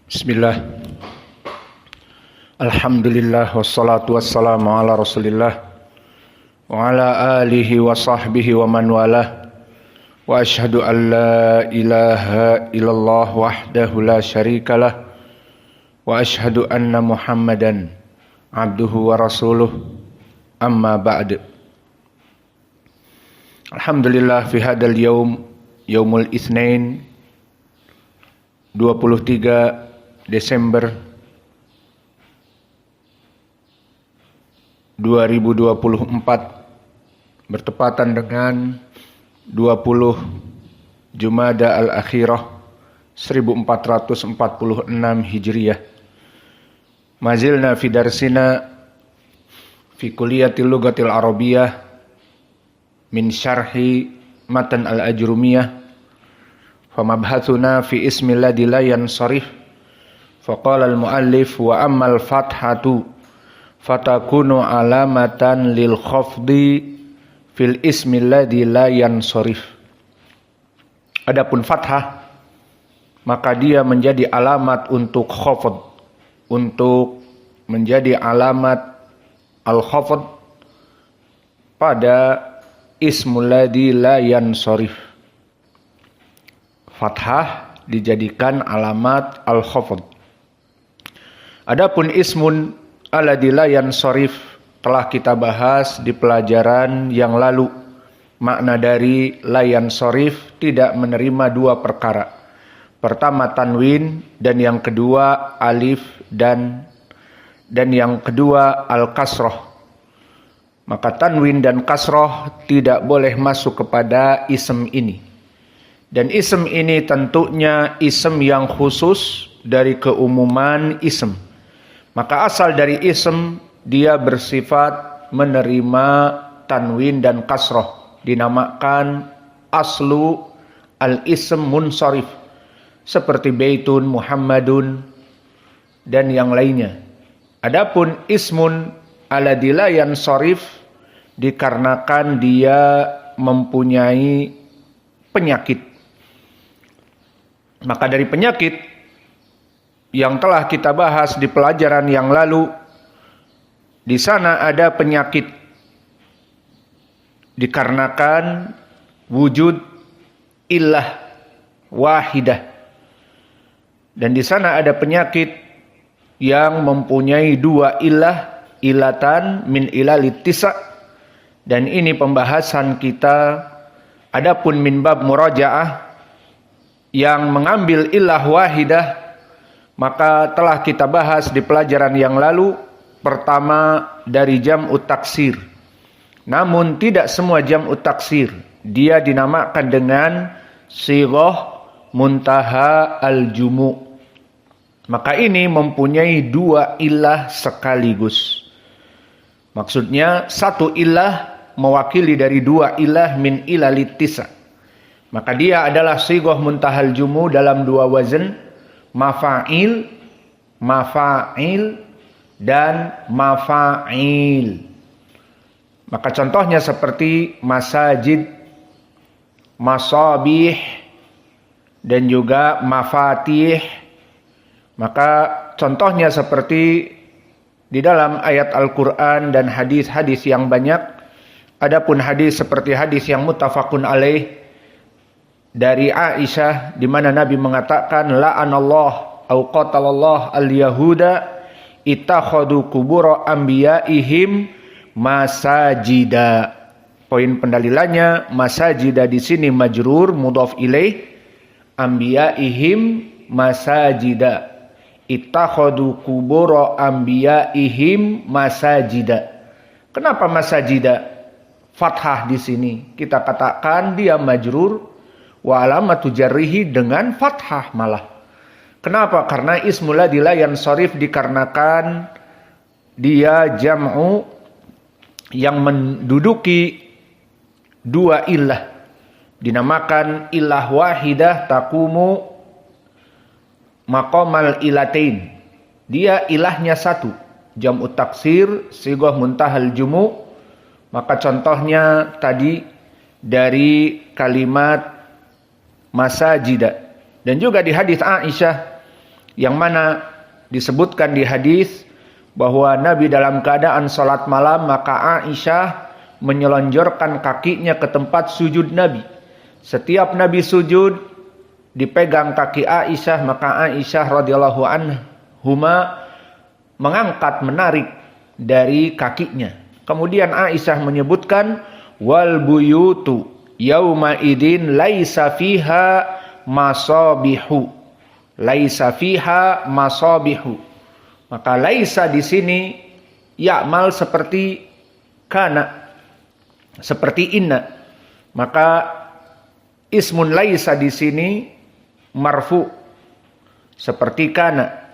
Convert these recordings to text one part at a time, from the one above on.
Bismillah. Alhamdulillah wassalatu wassalamu ala Rasulillah wa ala alihi wa sahbihi wa man walah. Wa asyhadu an la ilaha illallah wahdahu la syarikalah wa asyhadu anna Muhammadan abduhu wa rasuluh. Amma ba'd. Alhamdulillah fi hadal yaumul Itsnain 23 Desember 2024 bertepatan dengan 20 Jumada al-Akhirah 1446 Hijriyah. Mazilna fi darsina fi kulliyatil lughatil arabiyyah min syarhi matan al-ajrumiyah famabhatsuna fi ismil ladzi la yansarif. Faqala al-muallif wa ammal fathatu fatakunu alamatan lil khafdi fil ismi alladhi la yansarif. Adapun fathah maka dia menjadi alamat untuk khafd, untuk menjadi alamat al-khafd pada ismul ladzi la yansarif. Fathah dijadikan alamat al-khafd. Adapun ismun alladzi la yansarif telah kita bahas di pelajaran yang lalu. Makna dari la yansarif tidak menerima dua perkara. Pertama tanwin dan yang kedua alif dan yang kedua al-kasrah. Maka tanwin dan kasrah tidak boleh masuk kepada ism ini. Dan ism ini tentunya ism yang khusus dari keumuman ism. Maka asal dari ism dia bersifat menerima tanwin dan kasrah, dinamakan aslu al-ism munsharif seperti baitun, Muhammadun dan yang lainnya. Adapun ismun alladzi la yansharif dikarenakan dia mempunyai penyakit. Maka dari penyakit yang telah kita bahas di pelajaran yang lalu, di sana ada penyakit dikarenakan wujud illah wahidah. Dan di sana ada penyakit yang mempunyai dua illah, ilatan min ilalit tisa. Dan ini pembahasan kita. Adapun min bab murajaah yang mengambil illah wahidah, maka telah kita bahas di pelajaran yang lalu. Pertama dari jam'ut taksir. Namun tidak semua jam'ut taksir. Dia dinamakan dengan sighah muntaha al-jumu'. Maka ini mempunyai dua ilah sekaligus. Maksudnya satu ilah mewakili dari dua ilah min ilalit tisa. Maka dia adalah sighah muntaha al-jumu' dalam dua wazn. Mafa'il dan mafa'il. Maka contohnya seperti masajid, masabih dan juga mafatih. Maka contohnya seperti di dalam ayat Al-Quran dan hadis-hadis yang banyak. Adapun hadis seperti hadis yang muttafaqun alaih dari Aisyah, di mana Nabi mengatakan la'anallah au qatalallah al-yahuda ittakhadhu qubur anbiya'ihim masajida. Poin pendalilannya masajida di sini majrur mudhaf ilaih, anbiya'ihim masajida. Ittakhadhu qubur anbiya'ihim masajida. Kenapa masajida? Fathah di sini kita katakan dia majrur wa alamatu jarrihi dengan fathah malah. Kenapa? Karena ismul ladzi la yansharif dikarenakan dia jam'u yang menduduki dua illah. Dinamakan illah wahidah taqumu maqamal ilatain. Dia ilahnya satu. Jam'ut taksir, sighah muntahal jumu'. Maka contohnya tadi dari kalimat masajida. Dan juga di hadis Aisyah yang mana disebutkan di hadis bahwa Nabi dalam keadaan salat malam, maka Aisyah menyelonjorkan kakinya ke tempat sujud Nabi. Setiap Nabi sujud, dipegang kaki Aisyah, maka Aisyah radhiyallahu anhuma mengangkat, menarik dari kakinya. Kemudian Aisyah menyebutkan, wal buyutu yauma idin laisa fiha masabihu. Laisa fiha masabihu. Maka laisa di sini ya'mal seperti kana, seperti inna. Maka ismun laisa di sini marfu seperti kana.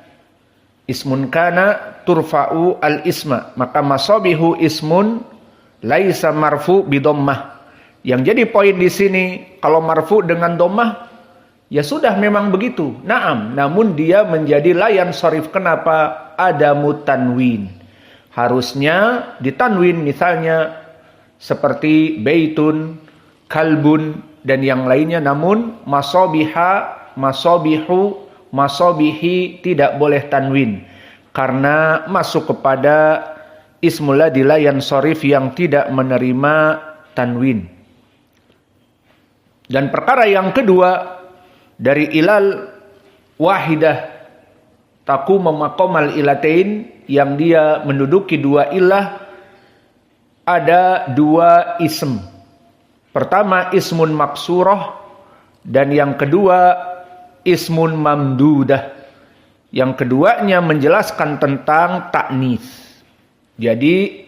Ismun kana turfa'u al-isma. Maka masabihu ismun laisa marfu bidommah. Yang jadi poin di sini, kalau marfu dengan dommah, ya sudah memang begitu. Naam, namun dia menjadi layan sharif. Kenapa? Ada mutanwin. Harusnya ditanwin, misalnya seperti baitun, kalbun, dan yang lainnya. Namun masabiha, masabihu, masabihi tidak boleh tanwin. Karena masuk kepada ismul ladzi la yansharif yang tidak menerima tanwin. Dan perkara yang kedua dari ilal wahidah taqumu maqamal ilatain, yang dia menduduki dua ilah, ada dua ism. Pertama ismun maksurah, dan yang kedua ismun mamdudah. Yang keduanya menjelaskan tentang taknis. Jadi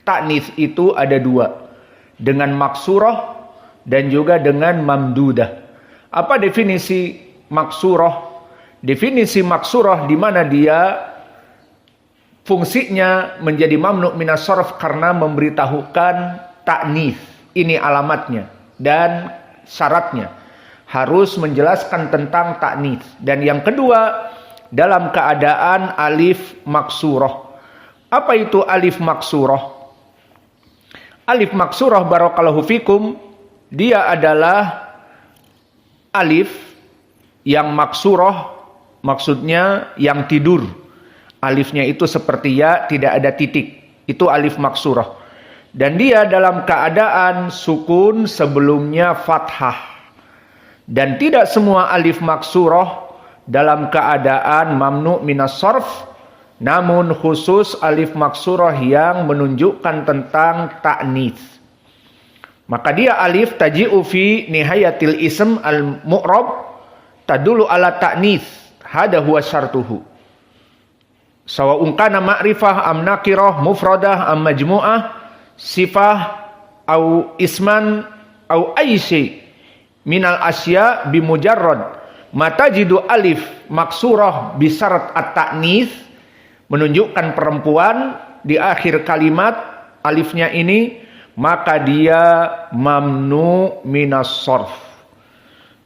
taknis itu ada dua, dengan maksurah dan juga dengan mamdudah. Apa definisi maksurah? Definisi maksurah di mana dia fungsinya menjadi mamnu minas sharf karena memberitahukan taknis. Ini alamatnya dan syaratnya. Harus menjelaskan tentang taknis. Dan yang kedua, dalam keadaan alif maksurah. Apa itu alif maksurah? Alif maksurah barakallahu fikum, dia adalah alif yang maksurah, maksudnya yang tidur. Alifnya itu seperti ya, tidak ada titik. Itu alif maksurah. Dan dia dalam keadaan sukun, sebelumnya fathah. Dan tidak semua alif maksurah dalam keadaan mamnu minas sharf, namun khusus alif maksurah yang menunjukkan tentang ta'nits. Maka dia alif taji'u fi nihayatil ism al-mu'rab tadulu ala ta'nits. Hada huwa syartuhu. Sawa'un kana ma'rifah am nakirah mufradah am majmu'ah sifah au isman au ayyi minal asya bimujarrad matajidu alif maksurah bisyarat at-ta'nits, menunjukkan perempuan di akhir kalimat alifnya ini, maka dia mamnu minas sharf.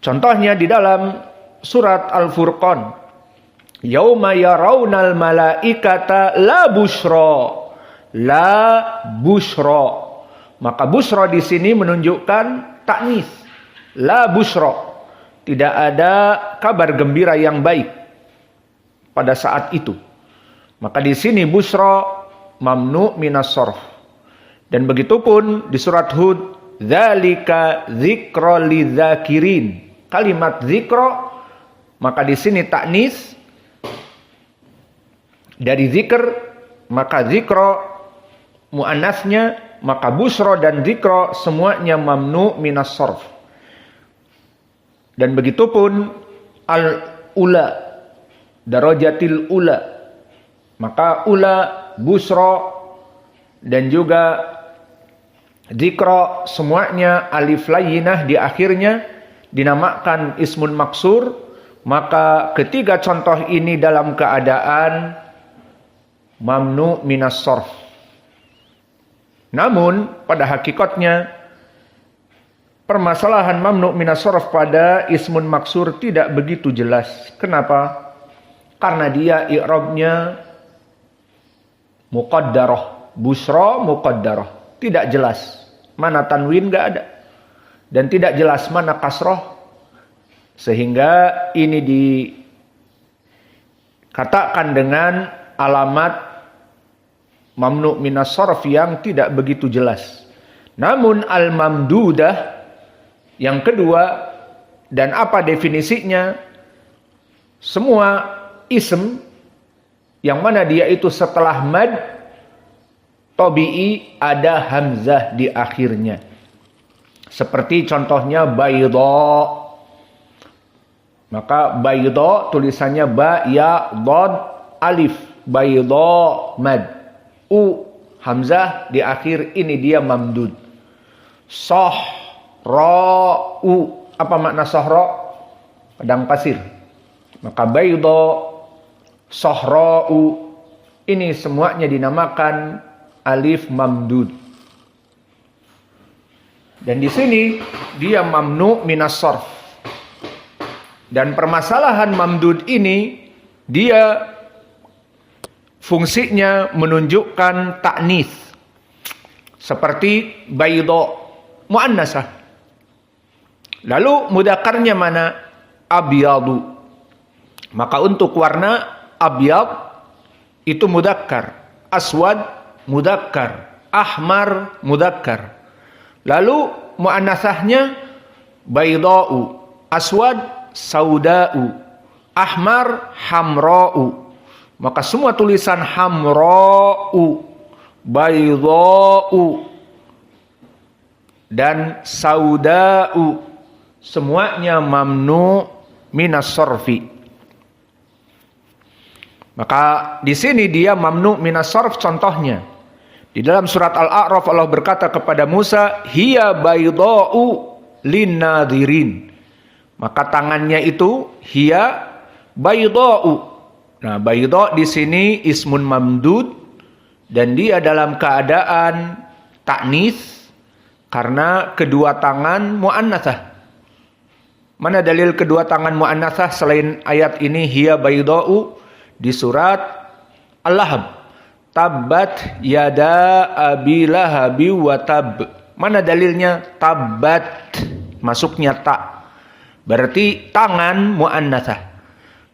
Contohnya di dalam surat Al-Furqan, yauma yarawnal malaikata la busyra, la busyra. Maka busyra di sini menunjukkan ta'nits. La busyra, tidak ada kabar gembira yang baik pada saat itu. Maka di sini busyra mamnu minas sharf. Dan begitu pun di surat Hud, dzalika dzikra lidzakirin. Kalimat dzikra, maka di sini ta'nis dari zikr, maka dzikra muannasnya, maka busyra dan dzikra semuanya mamnu minas sharf. Dan begitu pun al-ula, darajatil ula, maka ula, busra, dan juga dzikra semuanya alif layyinah di akhirnya dinamakan ismun maksur. Maka ketiga contoh ini dalam keadaan mamnu minas sharf. Namun pada hakikatnya permasalahan mamnu minas sharf pada ismun maksur tidak begitu jelas. Kenapa? Karena dia i'rabnya muqaddarah, busra muqaddarah, tidak jelas mana tanwin, enggak ada, dan tidak jelas mana kasrah, sehingga ini Katakan dengan alamat mamnu' minas sarf yang tidak begitu jelas. Namun al-mamdudah yang kedua, dan apa definisinya? Semua ism yang mana dia itu setelah mad tabi'i ada hamzah di akhirnya. Seperti contohnya bayda. Maka bayda tulisannya ba ya dad alif, bayda mad. U hamzah di akhir, ini dia mamdud. Sahra'u, apa makna sahra? Padang pasir. Maka bayda, sahra'u, ini semuanya dinamakan alif mamdud. Dan di sini dia mamnu' minas sarf. Dan permasalahan mamdud ini, dia fungsinya menunjukkan ta'nis. Seperti bayda, muannasah. Lalu mudzakarnya mana? Abyadu. Maka untuk warna abyad itu mudzakkar, aswad mudzakkar, ahmar mudzakkar. Lalu muannasahnya bayda'u, aswad sauda'u, ahmar hamra'u. Maka semua tulisan hamra'u, bayda'u dan sauda'u semuanya mamnu' minas sarfi. Maka di sini dia mamnu' minas sarf. Contohnya di dalam surat Al-A'raf Allah berkata kepada Musa, hiya bayda'u linnadhirin. Maka tangannya itu hiya bayda'u. Nah, baydha' di sini ismun mamdud dan dia dalam keadaan ta'nis karena kedua tangan muannasah. Mana dalil kedua tangan muannasah selain ayat ini hiya bayda'u? Di surat Al-Lahab. Tabbat yada abi lahabi wa tab. Mana dalilnya? Tabbat. Masuknya ta. Berarti tangan muannasah.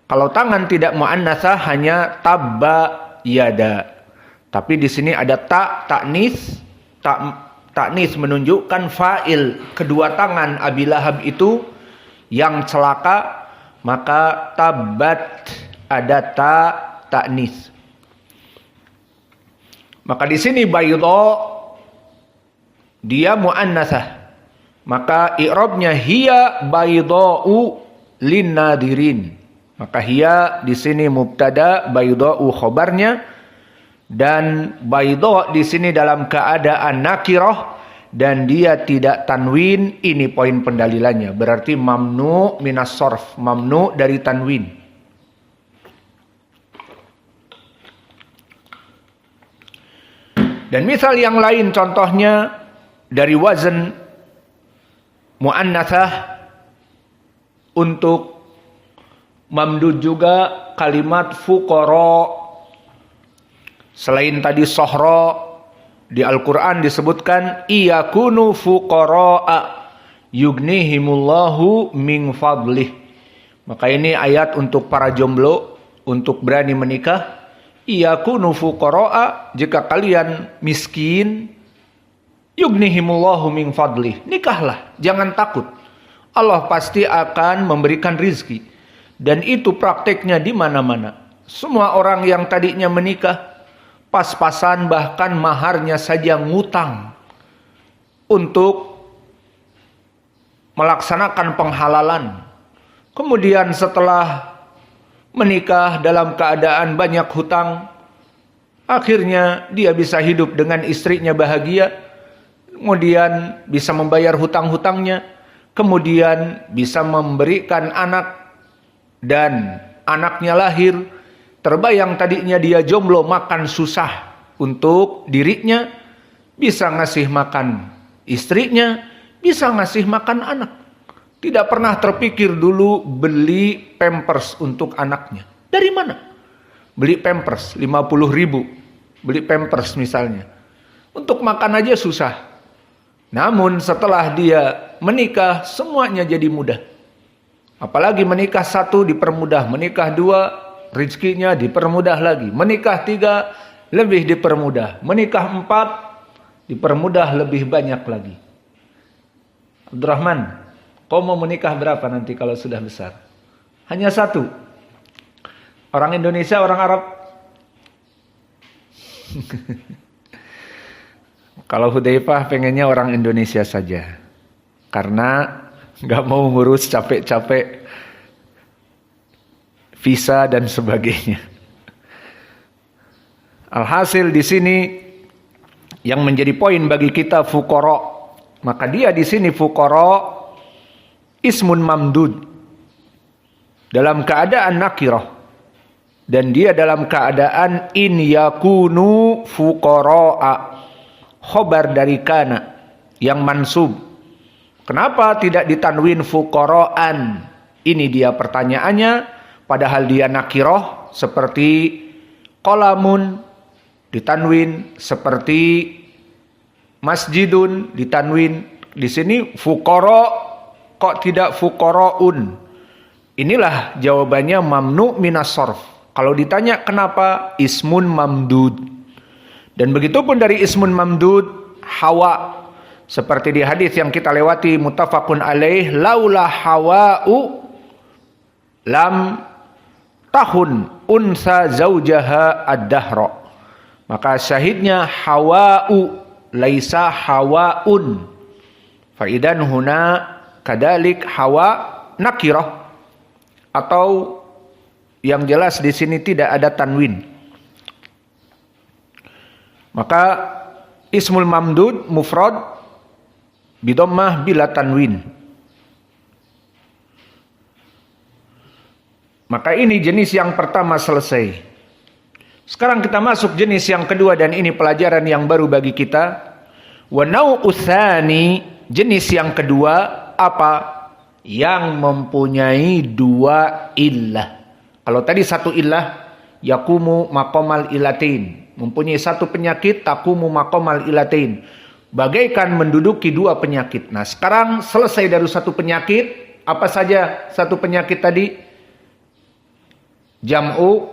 Kalau tangan tidak muannasah hanya tabba yada. Tapi di sini ada ta, ta'nis. Ta'nis menunjukkan fa'il. Kedua tangan Abi Lahab itu yang celaka, maka tabbat ada ta, ta'nis. Maka di sini bayda dia muannasah. Maka i'rabnya hiya bayda'u linnadirin. Maka hiya di sini mubtada, bayda'u khobarnya, dan bayda di sini dalam keadaan nakirah dan dia tidak tanwin. Ini poin pendalilannya. Berarti mamnu' minas sarf, mamnu' dari tanwin. Dan misal yang lain contohnya dari wazn muannasah untuk mamdud juga kalimat fuqara. Selain tadi sohra, di Al-Quran disebutkan iyakunu fuqara'a yugnihimullahu min fadlih. Maka ini ayat untuk para jomblo, untuk berani menikah. Iyakunu fuqara'a, jika kalian miskin, yugnihimullahu min fadlih, nikahlah, jangan takut. Allah pasti akan memberikan rizki. Dan itu prakteknya di mana-mana. Semua orang yang tadinya menikah, pas-pasan bahkan maharnya saja ngutang untuk melaksanakan penghalalan. Kemudian setelah menikah dalam keadaan banyak hutang, akhirnya dia bisa hidup dengan istrinya bahagia. Kemudian bisa membayar hutang-hutangnya, kemudian bisa memberikan anak, dan anaknya lahir. Terbayang tadinya dia jomblo, makan susah untuk dirinya, bisa ngasih makan istrinya, bisa ngasih makan anak. Tidak pernah terpikir dulu beli pampers untuk anaknya. Dari mana? Beli pampers 50.000, beli pampers misalnya. Untuk makan aja susah. Namun setelah dia menikah, semuanya jadi mudah. Apalagi menikah satu dipermudah, menikah dua rezekinya dipermudah lagi. Menikah 3 lebih dipermudah. Menikah 4 dipermudah lebih banyak lagi. Abdurrahman, kau mau menikah berapa nanti kalau sudah besar? Hanya 1. Orang Indonesia, orang Arab? Kalau Hudzaifah pengennya orang Indonesia saja. Karena nggak mau ngurus capek-capek visa dan sebagainya. Alhasil di sini yang menjadi poin bagi kita fuqara, maka dia di sini fuqara ismun mamdud dalam keadaan nakirah, dan dia dalam keadaan in yakunu fuqara'a, khobar dari kana yang mansub. Kenapa tidak ditanwin fuqara'an? Ini dia pertanyaannya. Padahal dia nakirah, seperti qalamun ditanwin, seperti masjidun ditanwin. Di sini fuqara kok tidak fuqara'un? Inilah jawabannya mamnu minas sarf. Kalau ditanya kenapa, ismun mamdud. Dan begitu pun dari ismun mamdud hawa, seperti di hadis yang kita lewati muttafaqun alaih, laula hawa'u lam tahun unsa zaujaha ad-dahra. Maka syahidnya hawa'u laisa hawa'un. Faidan huna kadalik hawa nakirah, atau yang jelas di sini tidak ada tanwin. Maka ismul mamdud mufrad bidammah bila tanwin. Maka ini jenis yang pertama selesai. Sekarang kita masuk jenis yang kedua, dan ini pelajaran yang baru bagi kita. Wa nau'u tsani, jenis yang kedua apa? Yang mempunyai 2 illah. Kalau tadi 1 illah, yakumu maqamal ilatain, mempunyai 1 penyakit, takumu maqamal ilatain, bagaikan menduduki 2 penyakit. Nah, sekarang selesai dari 1 penyakit. Apa saja 1 penyakit tadi? Jam'u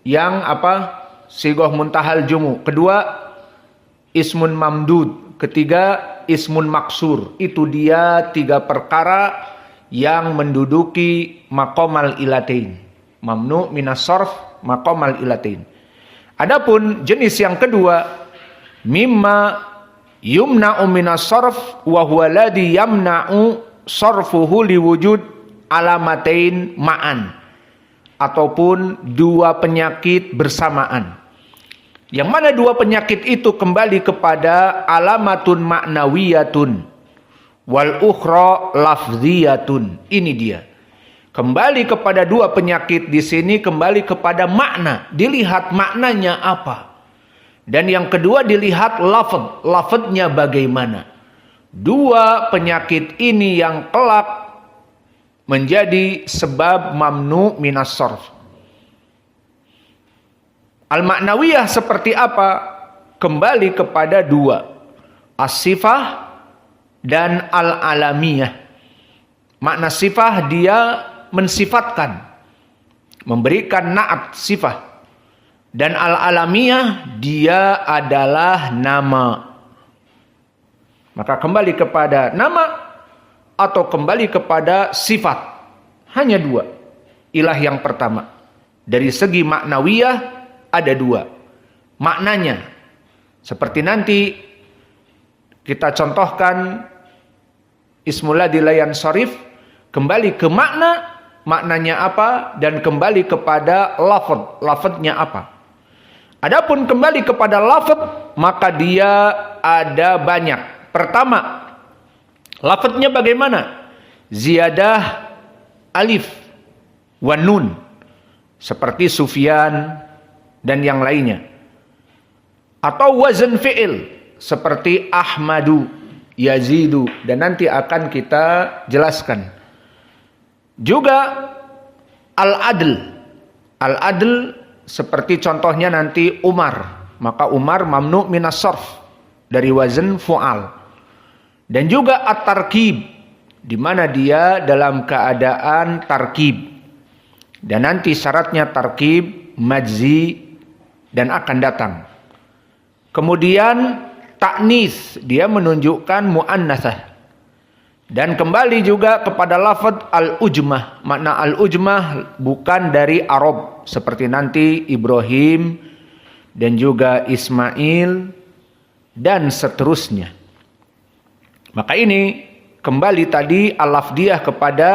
yang apa? Sigoh muntahal jumu. Kedua, ismun mamdud. Ketiga, ismun maksur. Itu dia 3 perkara yang menduduki maqamal ilatain. Mamnu minas sarf, maqamal ilatain. Adapun jenis yang kedua, mimma yumna'u minas sarf wa huwa ladzi yamna'u sarfuhu liwujud alamatain ma'an, ataupun 2 penyakit bersamaan. Yang mana 2 penyakit itu kembali kepada alamatun ma'nawiyatun wal ukhra lafziyatun. Ini dia. Kembali kepada 2 penyakit di sini, kembali kepada makna. Dilihat maknanya apa. Dan yang kedua dilihat lafaz. Lafaznya bagaimana. 2 penyakit ini yang kelak menjadi sebab mamnu minas sarf. Al-ma'nawiyah seperti apa? Kembali kepada 2. As-sifah dan al-alamiyah. Makna sifah dia mensifatkan, memberikan na'at sifah. Dan al-alamiyah dia adalah nama. Maka kembali kepada nama atau kembali kepada sifat. Hanya 2. Ilah yang pertama. Dari segi maknawiyah ada 2. Maknanya seperti nanti kita contohkan ismul ladzi la yansharif, kembali ke makna, maknanya apa, dan kembali kepada lafaz, lafaznya apa. Adapun kembali kepada lafaz, maka dia ada banyak. Pertama, lafadznya bagaimana? Ziyadah alif wa nun, seperti Sufyan dan yang lainnya. Atau wazn fi'il, seperti Ahmadu, Yazidu, dan nanti akan kita jelaskan. Juga al-adl. Al-adl seperti contohnya nanti Umar. Maka Umar mamnu minas sarf, dari wazn fu'al. Dan juga at-tarkib, di mana dia dalam keadaan tarkib. Dan nanti syaratnya tarkib, majzi, dan akan datang. Kemudian ta'nis, dia menunjukkan mu'annasah. Dan kembali juga kepada lafaz al-ujmah. Makna al-ujmah bukan dari Arab. Seperti nanti Ibrahim dan juga Ismail dan seterusnya. Maka ini kembali tadi al-lafdiyah kepada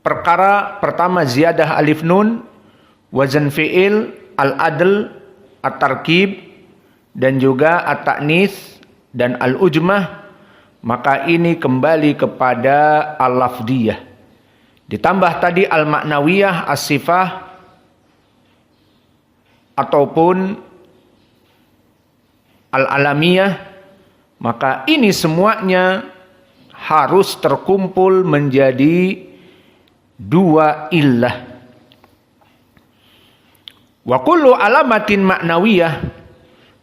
perkara pertama ziyadah alif nun, wazan fi'il, al-adl, at-tarkib, dan juga at-ta'nis dan al-ujmah. Maka ini kembali kepada al-lafdiyah. Ditambah tadi al-ma'nawiyah, as-sifah, ataupun al-alamiyah. Maka ini semuanya harus terkumpul menjadi dua illah. Wa kullu alamatin ma'nawiyah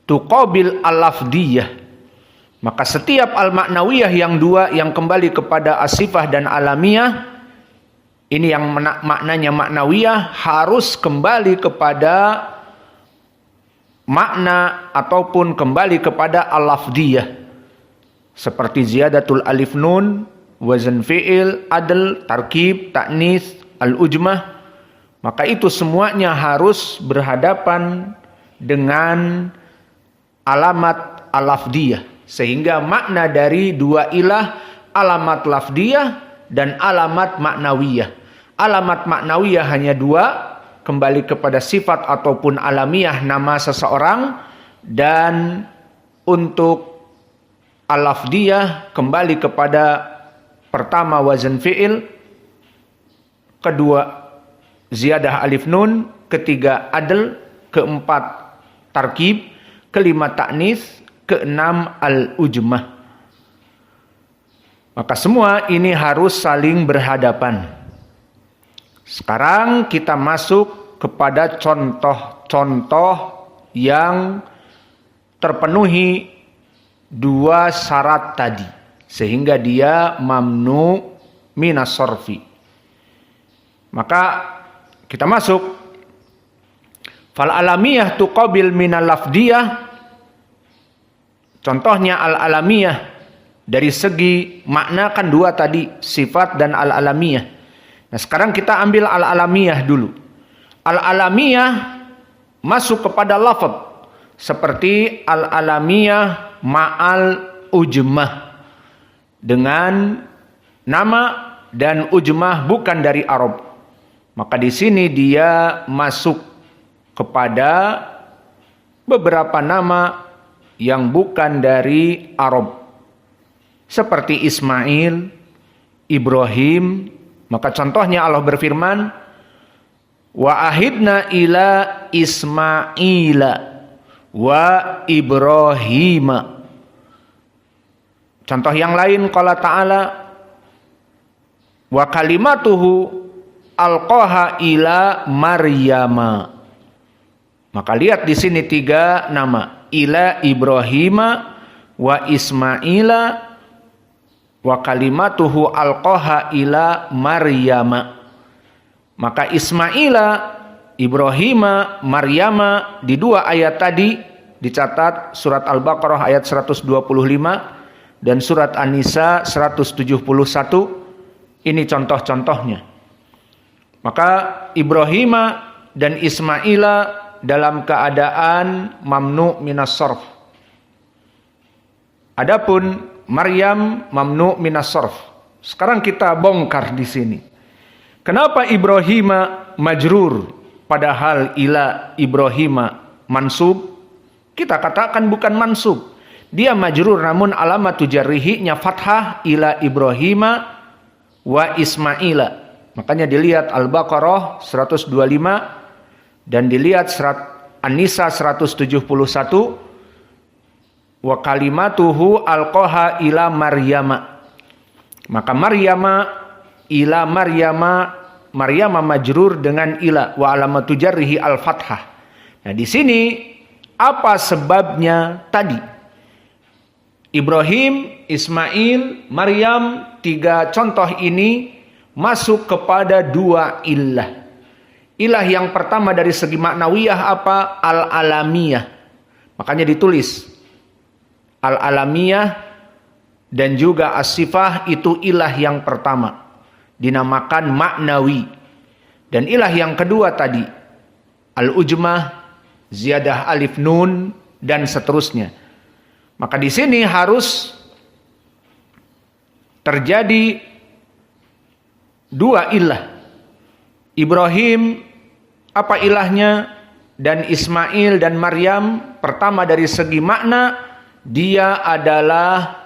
tuqabil al-lafdiyah. Maka setiap al-ma'nawiyah yang dua yang kembali kepada as-sifah dan alamiyah, ini yang maknanya ma'nawiyah harus kembali kepada makna ataupun kembali kepada al-lafdiyah. Seperti ziyadatul alif nun, wazan fi'il, adl, tarkib, ta'nis, al-ujmah. Maka itu semuanya harus berhadapan dengan alamat al-lafdiyah. Sehingga makna dari dua ilah, alamat lafdiyah dan alamat maknawiyah. Alamat maknawiyah hanya dua, kembali kepada sifat ataupun alamiah nama seseorang. Dan untuk al-lafdiyah kembali kepada pertama wazan fi'il, kedua ziyadah alif nun, ketiga adl, keempat tarkib, kelima ta'nis, keenam al-ujmah. Maka semua ini harus saling berhadapan. Sekarang kita masuk kepada contoh-contoh yang terpenuhi dua syarat tadi, sehingga dia mamnu minas sorfi. Maka kita masuk. Fal alamiyah tuqabil minal lafdiyah. Contohnya al-alamiyah dari segi makna kan dua tadi, sifat dan al-alamiyah. Nah sekarang kita ambil al-alamiyah dulu. Al-alamiyah masuk kepada lafaz seperti al-alamiyah ma'al ujmah, dengan nama dan ujmah bukan dari Arab. Maka di sini dia masuk kepada beberapa nama yang bukan dari Arab. Seperti Ismail, Ibrahim. Maka contohnya Allah berfirman, wa ahidna ila Ismaila wa Ibrahima. Contoh yang lain qala ta'ala, wa kalimatuhu alqaha ila Maryama. Maka lihat di sini tiga nama, ila Ibrahima wa Ismaila wa kalimatuhu alqaha ila Maryama. Maka Ismaila, Ibrahima, Maryama di dua ayat tadi dicatat surat Al-Baqarah ayat 125 dan surat An-Nisa 171. Ini contoh-contohnya. Maka Ibrahima dan Ismaila dalam keadaan mamnu minas sarf. Adapun Maryam mamnu minas sarf. Sekarang kita bongkar di sini. Kenapa Ibrahima majrur padahal ila Ibrahima mansub? Kita katakan bukan mansub. Dia majrur namun alamatu jarrihi-nya fathah ila Ibrahima wa Ismaila. Makanya dilihat Al-Baqarah 125 dan dilihat surat An-Nisa 171, wa kalimatuhu alqaha ila Maryama. Maka Maryama ila Maryama majrur dengan ila wa alamatu jarrihi al-fathah. Nah, di sini apa sebabnya tadi? Ibrahim, Ismail, Maryam, tiga contoh ini masuk kepada dua ilah. Ilah yang pertama dari segi maknawiyah apa? Al-alamiyah. Makanya ditulis al-alamiyah dan juga as-sifah itu ilah yang pertama. Dinamakan maknawi. Dan ilah yang kedua tadi al-ujmah, ziyadah alif nun dan seterusnya. Maka di sini harus terjadi dua ilah. Ibrahim apa ilahnya dan Ismail dan Maryam, pertama dari segi makna dia adalah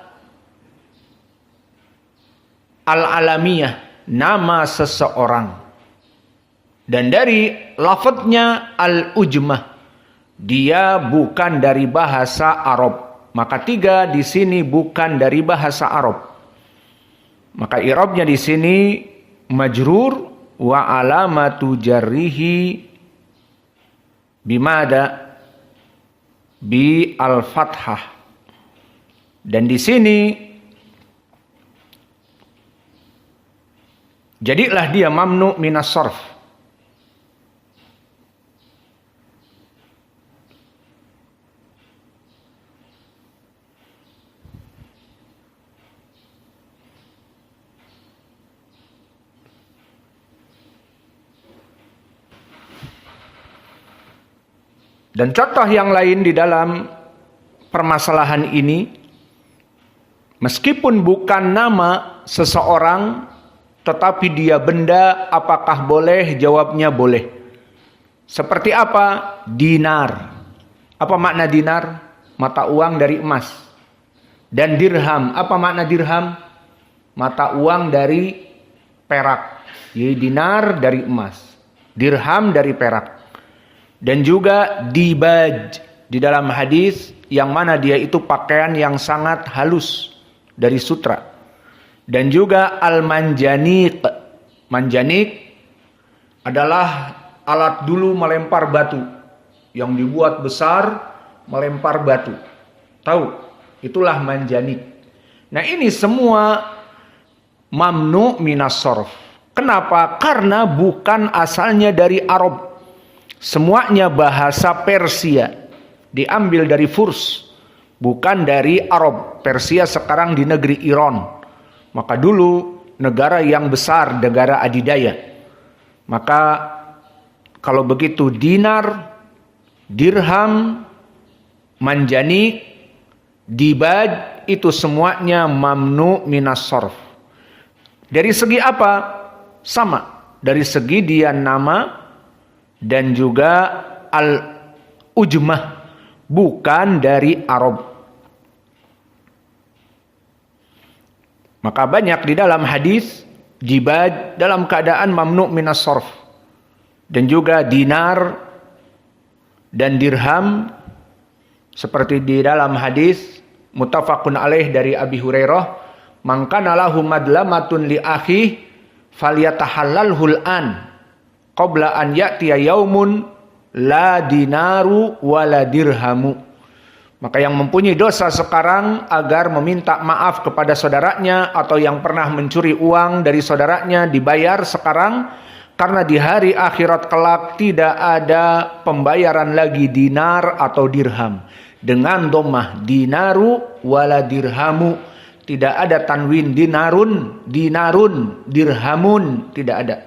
al-alamiyah, nama seseorang. Dan dari lafadznya al-ujmah, dia bukan dari bahasa Arab. Maka tiga di sini bukan dari bahasa Arab. Maka i'rabnya di sini majrur wa alamatu jarrihi bimada bi al-fathah. Dan di sini jadilah dia mamnu minas sarf. Dan contoh yang lain di dalam permasalahan ini, meskipun bukan nama seseorang, tetapi dia benda, apakah boleh? Jawabnya boleh. Seperti apa? Dinar. Apa makna dinar? Mata uang dari emas. Dan dirham. Apa makna dirham? Mata uang dari perak. Jadi dinar dari emas. Dirham dari perak. Dan juga dibaj di dalam hadis yang mana dia itu pakaian yang sangat halus dari sutra. Dan juga al-manjanik. Manjanik adalah alat dulu melempar batu yang dibuat besar, melempar batu. Tahu? Itulah manjanik. Nah, ini semua mamnu minas sarf. Kenapa? Karena bukan asalnya dari Arab. Semuanya bahasa Persia, diambil dari Furs, bukan dari Arab. Persia sekarang di negeri Iran. Maka dulu negara yang besar, negara adidaya. Maka kalau begitu dinar, dirham, manjanik, dibaj, itu semuanya mamnu minas sarf. Dari segi apa? Sama. Dari segi dia nama dan juga al-ujmah, bukan dari Arab. Maka banyak di dalam hadis dibaj dalam keadaan mamnu minas sarf. Dan juga dinar dan dirham seperti di dalam hadis muttafaqun alaih dari Abi Hurairah, "Man kana lahu madlamatun li akhi falyatahallalhul an qabla an ya'tiya yaumun la dinaru wala dirhamu." Maka yang mempunyai dosa sekarang agar meminta maaf kepada saudaranya, atau yang pernah mencuri uang dari saudaranya dibayar sekarang, karena di hari akhirat kelak tidak ada pembayaran lagi dinar atau dirham. Dengan dhammah dinaru wala dirhamu, tidak ada tanwin dinarun, dinarun, dirhamun, tidak ada.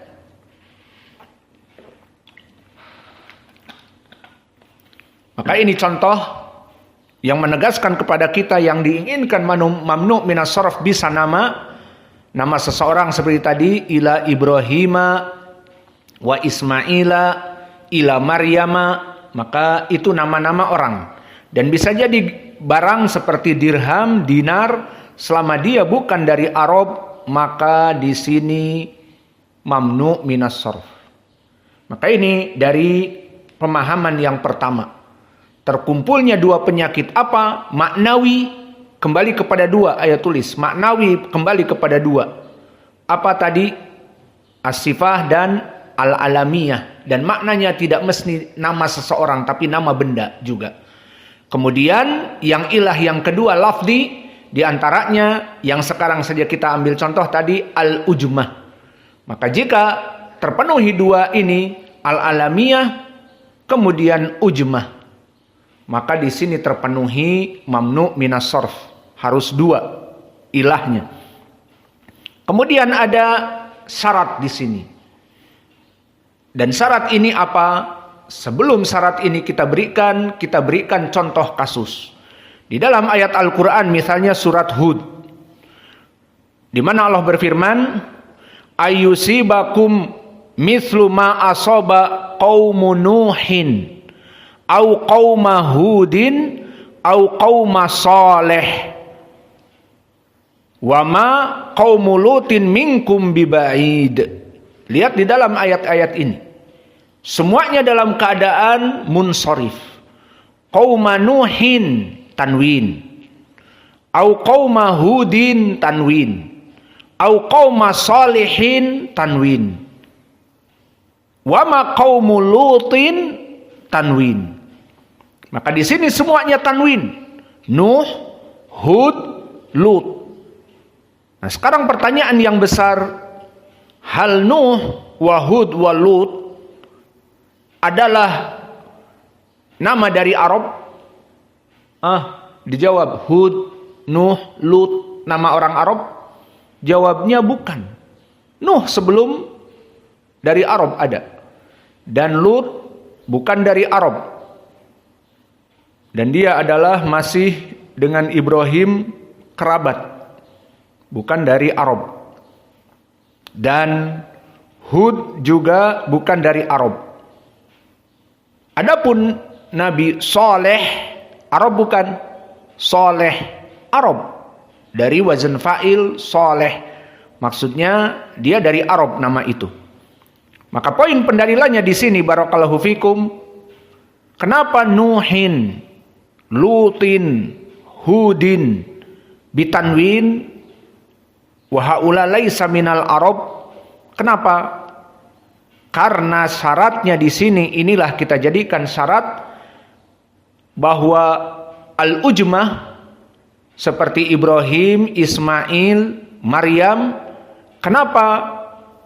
Maka ini contoh yang menegaskan kepada kita yang diinginkan mamnu minas sarf bisa nama seseorang seperti tadi, ila Ibrahima wa Ismaila ila Maryama, maka itu nama-nama orang. Dan bisa jadi barang seperti dirham, dinar, selama dia bukan dari Arab, maka di sini mamnu minas sarf. Maka ini dari pemahaman yang pertama. Terkumpulnya dua penyakit apa? Maknawi kembali kepada dua, ayat tulis. Maknawi kembali kepada dua. Apa tadi? As-sifah dan al-alamiyah. Dan maknanya tidak mesti nama seseorang, tapi nama benda juga. Kemudian yang ilah yang kedua, lafzi, diantaranya yang sekarang saja kita ambil contoh tadi, al-ujmah. Maka jika terpenuhi dua ini, al-alamiyah kemudian ujmah, maka di sini terpenuhi mamnu minas sarf, harus dua ilahnya. Kemudian ada syarat di sini. Dan syarat ini apa? Sebelum syarat ini kita berikan contoh kasus. Di dalam ayat Al-Qur'an misalnya surat Hud, di mana Allah berfirman, ayyusibakum mithlu ma asaba qaumun nuhin au qauma hudin au qauma saleh wa ma qaumul lutin minkum bibaid. Lihat di dalam ayat-ayat ini, semuanya dalam keadaan munsharif. Qauma nuhin tanwin, au qauma hudin tanwin, au qauma salihin tanwin, wa ma qaumul lutin tanwin. Maka di sini semuanya tanwin. Nuh, Hud, Lut. Nah, sekarang pertanyaan yang besar, hal Nuh wa Hud wa Lut adalah nama dari Arab? Dijawab Hud, Nuh, Lut nama orang Arab? Jawabnya bukan. Nuh sebelum dari Arab ada, dan Lut bukan dari Arab, dan dia adalah masih dengan Ibrahim kerabat, bukan dari Arab. Dan Hud juga bukan dari Arab. Adapun Nabi Saleh, Arab bukan, Saleh Arab, dari wazan fa'il Saleh, maksudnya dia dari Arab nama itu. Maka poin pendalilannya di sini barakallahu fikum, kenapa Nuhin, Lutin, Hudin bitanwin wa haula laisa minal Arab? Kenapa? Karena syaratnya di sini inilah kita jadikan syarat bahwa al-ujmah seperti Ibrahim, Ismail, Maryam. Kenapa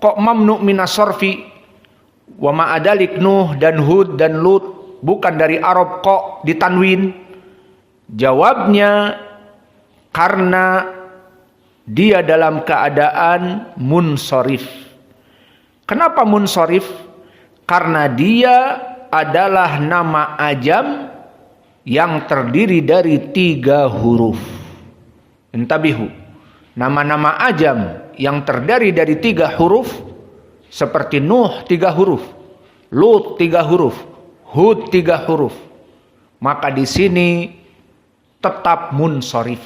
kok mamnu minas sarfi? Wa ma'adalik Nuh dan Hud dan Lut bukan dari Arab kok ditanwin? Jawabnya karena dia dalam keadaan munsharif. Kenapa munsharif? Karena dia adalah nama ajam yang terdiri dari 3 huruf. Intabihu. Nama-nama ajam yang terdiri dari 3 huruf, seperti Nuh 3 huruf, Lut 3 huruf, Hud 3 huruf, maka di sini tetap munsharif.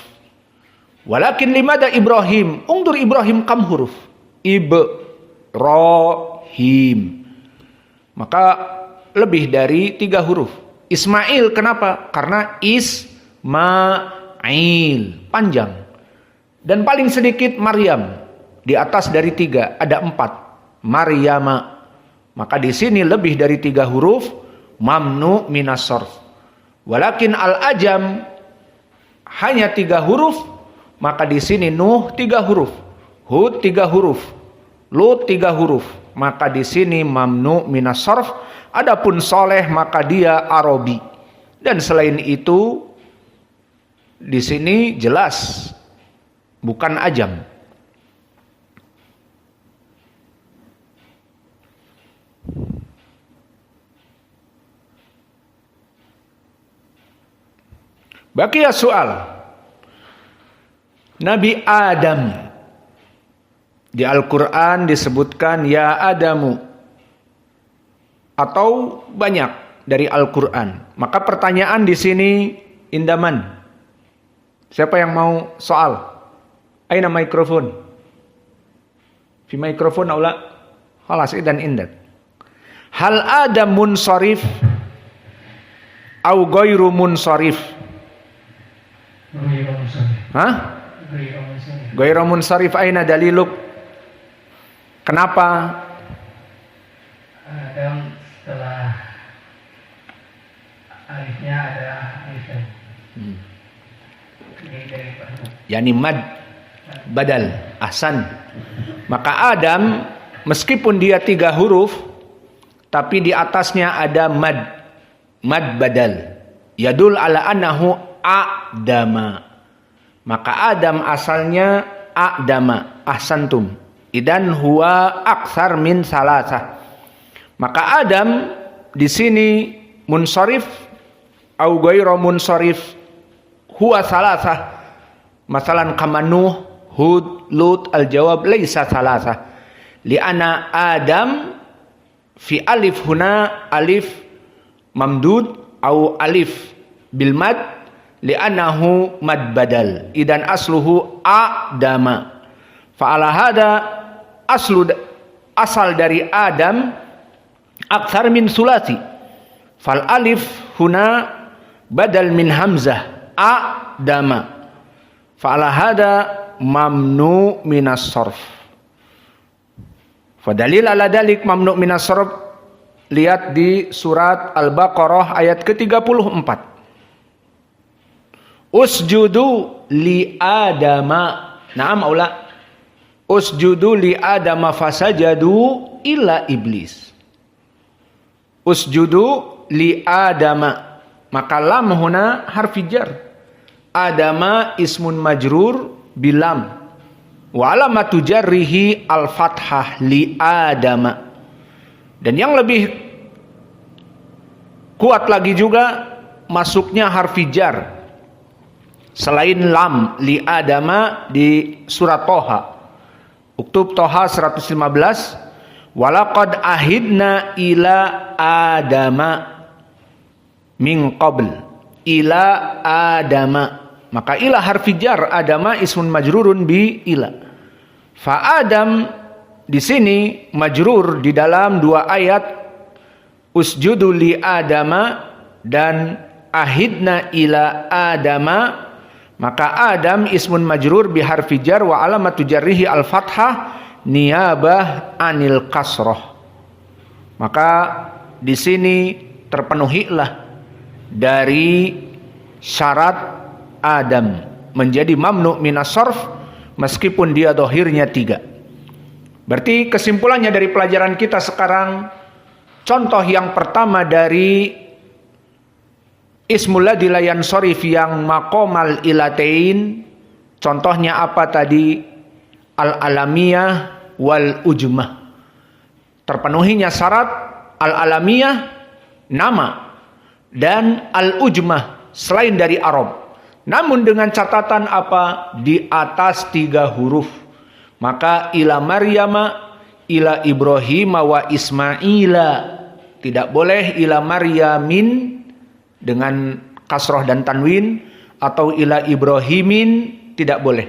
Walakin limada Ibrahim? Ungdur Ibrahim kam huruf? Ibrahim. Maka lebih dari 3 huruf. Ismail kenapa? Karena Ismail, panjang. Dan paling sedikit Maryam, di atas dari 3, ada 4. Maryama. Maka di sini lebih dari 3 huruf, mamnu minas sarf. Walakin al-ajam hanya 3 huruf, maka di sini Nuh 3 huruf, Hud 3 huruf, Lut 3 huruf, maka di sini mamnu minas sarf. Adapun Saleh maka dia Arabi. Dan selain itu di sini jelas bukan ajam. Baqiya soal. Nabi Adam di Al-Quran disebutkan ya Adamu, atau banyak dari Al-Quran. Maka pertanyaan di sini indaman. Siapa yang mau soal? Aina mikrofon? Fi mikrofon aula? Khalas idan indak. Hal Adam munsharif au ghairu munsharif? Hah? Ghairu munsharif. Aina daliluk? Kenapa? Adam setelah alifnya ada alif. Yani mad badal ahsan. Maka Adam meskipun dia 3 huruf, tapi di atasnya ada mad badal. Yadul ala annahu a'dama. Maka Adam asalnya a'dama, ahsantum. Idan huwa aktsar min salasah. Maka Adam di sini munsharif au ghairu munsharif huwa salasah. Masalan kama Nuh, Hud, Lut, al-jawab laisa salasah. Li'anna Adam fi alif huna alif mamdud au alif bil mad li'annahu mad badal. Idan asluhu a'dama. Fa'ala hada asal dari Adam aktsar min sulasi. Fal alif huna badal min hamzah a'dama. Fa'ala hada mamnu minas sarf. Fadalil ala dalik mamnu minas sarf, lihat di surat Al-Baqarah ayat ke-34. Usjudu li Adama. Naam aula. Usjudu li Adama fasajadu illa iblis. Usjudu li Adama. Maka lam huna harfi jar. Adama ismun majrur bilam. Wa alamatu jarrihi al-fathah li Adama. Dan yang lebih kuat lagi juga masuknya harfi jar selain lam li Adama di surat Toha. Uktub Toha 115. Walaqad ahidna ila Adama min qabl. Ila Adama. Maka ila harfi jar, Adama ismun majrurun bi ila. Fa Adam di sini majrur di dalam 2 ayat, usjudu li Adama dan ahidna ila Adama. Maka Adam ismun majrur bi harfi jar wa alamatu jarrihi al-fathah niyabah anil kasroh. Maka di sini terpenuhilah dari syarat Adam menjadi mamnu minas sarf meskipun dia dohirnya 3. Berarti kesimpulannya dari pelajaran kita sekarang, contoh yang pertama dari ismul ladzi la yansharif yang maqamal ilatain, contohnya apa tadi? Al-alamiyah wal ujmah. Terpenuhinya syarat al-alamiyah nama dan al-ujmah selain dari Arab. Namun dengan catatan apa? Di atas 3 huruf. Maka ila Maryama, ila Ibrahim wa Ismaila. Tidak boleh ila Maryamin dengan kasroh dan tanwin, atau ila Ibrahimin, tidak boleh.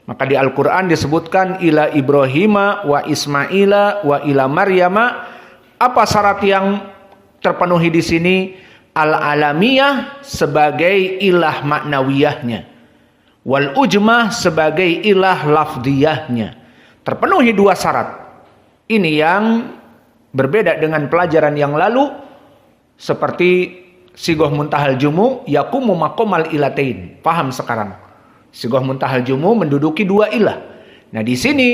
Maka di Al-Quran disebutkan ila Ibrahima wa Ismaila wa ila Maryama. Apa syarat yang terpenuhi di sini? Al-alamiyah sebagai ilah maknawiyahnya, wal ujmah sebagai ilah lafdiyahnya. Terpenuhi 2 syarat. Ini yang berbeda dengan pelajaran yang lalu, seperti sigoh muntahal jumu yakumu maqamal ilatain. Paham sekarang? Sigoh muntahal jumu menduduki 2 ilah. Nah di sini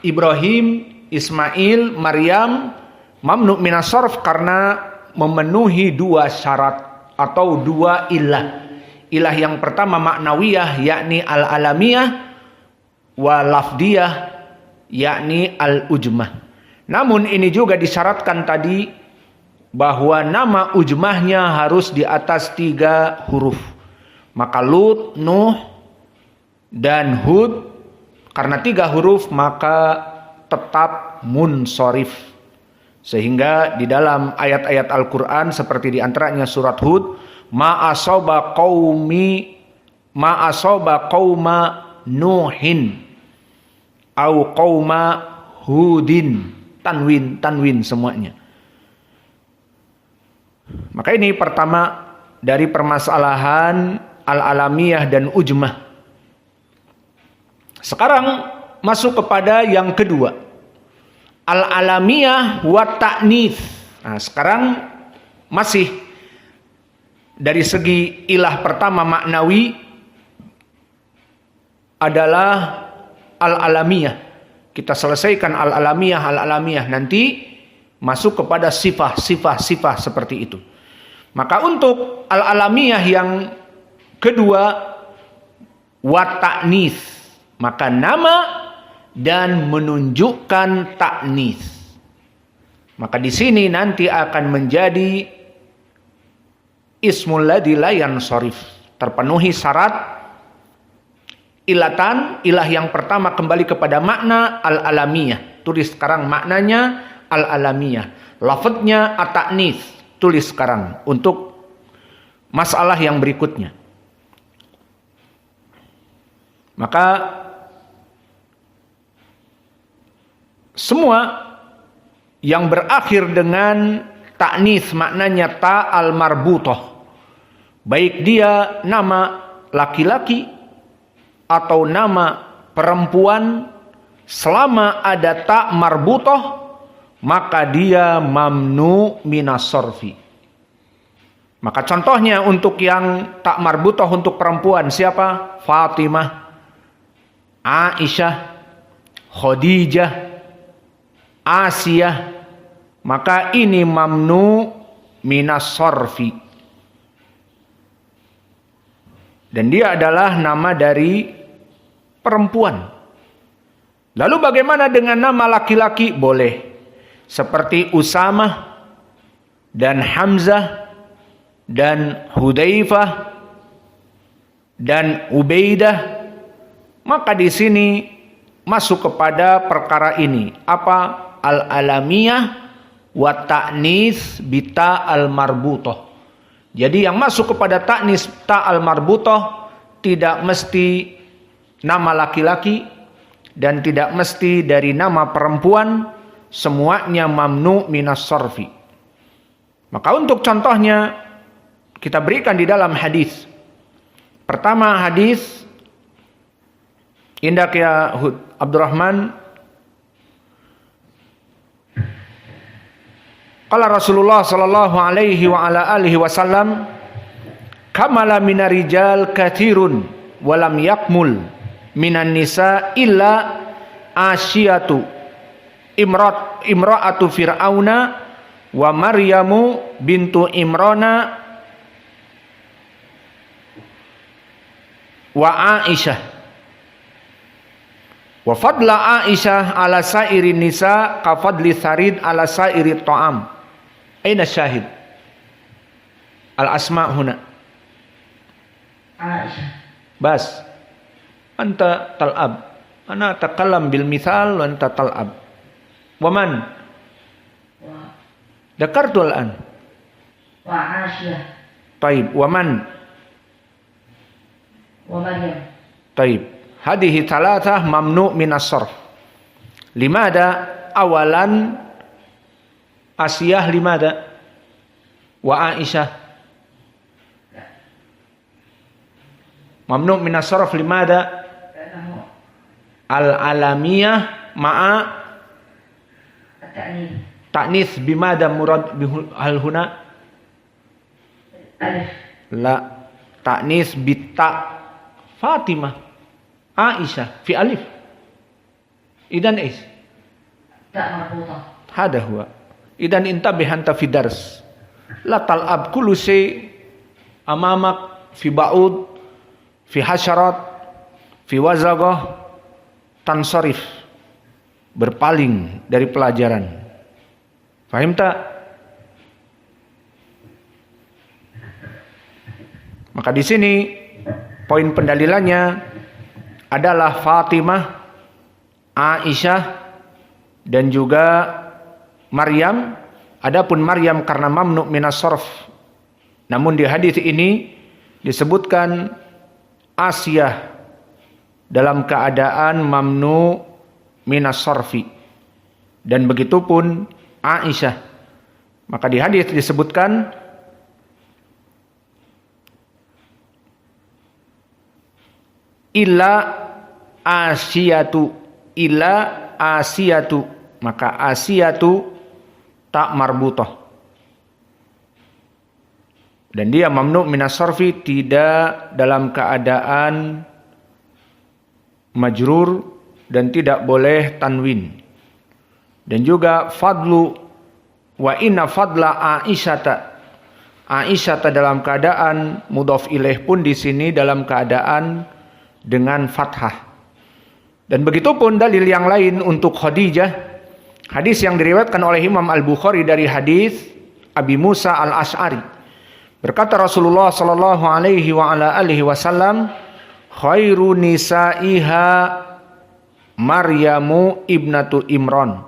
Ibrahim, Ismail, Maryam mamnu minas sarf karena memenuhi 2 syarat atau 2 ilah. Ilah yang pertama maknawiyah yakni al-alamiyah, wa lafdiyah yakni al-ujmah. Namun ini juga disyaratkan tadi bahwa nama ujmahnya harus di atas 3 huruf. Maka Lut, Nuh dan Hud karena 3 huruf maka tetap munsharif. Sehingga di dalam ayat-ayat Al-Quran seperti di antaranya surat Hud, ma asaba qauma Nuhin au qauma Hudin, tanwin semuanya. Maka ini pertama dari permasalahan al-alamiyah dan ujmah. Sekarang masuk kepada yang kedua, al-alamiyah wa ta'nits. Nah, sekarang masih dari segi ilah pertama maknawi adalah al-alamiyah. kita selesaikan al-alamiyah, nanti masuk kepada sifah seperti itu. Maka untuk al-alamiyah yang kedua, wa ta'nis, maka nama dan menunjukkan ta'nis. Maka di sini nanti akan menjadi ismul ladzi la yansharif, terpenuhi syarat ilatan, ilah yang pertama kembali kepada makna al-alamiyah. Tulis sekarang maknanya al-alamiyah. Lafadznya at-ta'nis. Tulis sekarang untuk masalah yang berikutnya. Maka semua yang berakhir dengan ta'nis maknanya ta al-marbutah. Baik dia nama laki-laki atau nama perempuan, selama ada ta marbutah maka dia mamnu minas sarfi. Maka contohnya untuk yang ta marbutah untuk perempuan siapa? Fatimah, Aisyah, Khadijah, Asiyah. Maka ini mamnu minas sarfi. Dan dia adalah nama dari perempuan. Lalu bagaimana dengan nama laki-laki? Boleh. Seperti Usamah dan Hamzah dan Hudzaifah dan Ubaidah. Maka di sini masuk kepada perkara ini. Apa? Al-alamiyah wa ta'nis bita al-marbutah. Jadi yang masuk kepada ta'nis ta al-marbutah tidak mesti nama laki-laki dan tidak mesti dari nama perempuan, semuanya mamnu minas sarfi. Maka untuk contohnya kita berikan di dalam hadis. Pertama hadis indak ya Abdurrahman. Qala Rasulullah sallallahu alaihi wa ala alihi wasallam, kamala minar rijal katsirun wa lam yakmul minan nisa illa Asyatu imra'atu fir'auna wa Maryamu bintu Imrana wa Aisyah. Wa fadla Aisyah ala sairi nisa ka fadli sarid ala sairi ta'am. Aina syahid? Al-asma huna. Aisyah. Bas. Anta tal'ab. Ana takallam bil mithal wa anta tal'ab. Wa man? Dakartu al-an. Wa Aisyah. Taib. Wa man? Wa Maryam. Taib. Hadihi thalathah mamnu minas sarf. Limada awalan Asiyah limada wa Aisyah mamnu minas sarf limada al-alamiyah ma'a ta'nis bimada murad bihul hal huna Alif. la ta'nis bitta Fatimah Aisyah fi alif idan is Tak marbutah. hada huwa idan intabih anta fi dars la tal'ab kullu shay amamak fi ba'ud fi hasyarat fi wazagah tansarif, berpaling dari pelajaran. Fahim tak? Maka di sini poin pendalilannya adalah Fatimah, Aisyah dan juga Maryam. Adapun Maryam karena mamnu minas sarf. Namun di hadis ini disebutkan Asiyah dalam keadaan mamnu minas sarfi. Dan begitupun Aisyah. Maka di hadis disebutkan illa Asiyatu, illa Asiyatu, maka Asiyatu tak marbutah. Dan dia mamnu minas sarfi, tidak dalam keadaan majrur dan tidak boleh tanwin. Dan juga fadlu wa inna fadla Aisyata dalam keadaan mudhaf ilaih pun di sini dalam keadaan dengan fathah. Dan begitu pun dalil yang lain untuk Khadijah, hadis yang diriwayatkan oleh Imam Al-Bukhari dari hadis Abi Musa Al-Asy'ari. Berkata Rasulullah sallallahu alaihi wa ala alihi wasallam, khairu nisaiha Maryamu ibnatu Imran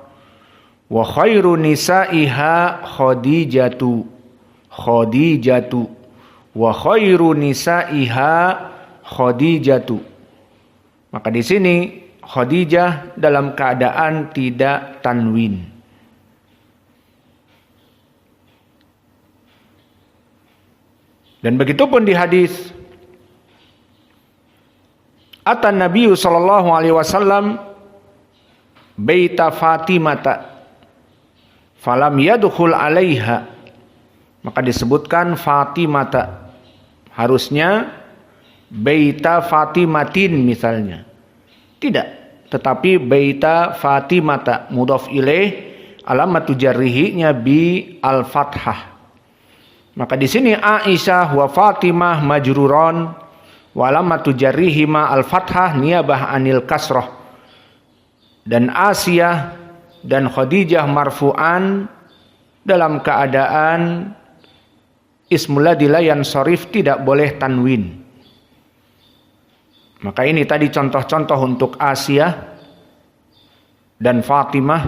wa khairu nisaiha Khadijatu wa khairu nisaiha Khadijatu. Maka di sini Khadijah dalam keadaan tidak tanwin. Dan begitu pun di hadis Atan Nabi sallallahu alaihi wasallam baita Fatimata falam yadkhul alaiha. Maka disebutkan Fatimata, harusnya baita Fatimatin misalnya. Tidak, tetapi baita Fatimata mudhaf ilaih alamatu jarrihinya bi al-fathah. Maka di sini Aisyah wa Fatimah majruron wa alamatu jarrihima al-fathah niyabah anil kasrah. Dan Asiyah dan Khadijah marfu'an dalam keadaan ismul ladzi la yansharif, tidak boleh tanwin. Maka ini tadi contoh-contoh untuk Asiyah dan Fatimah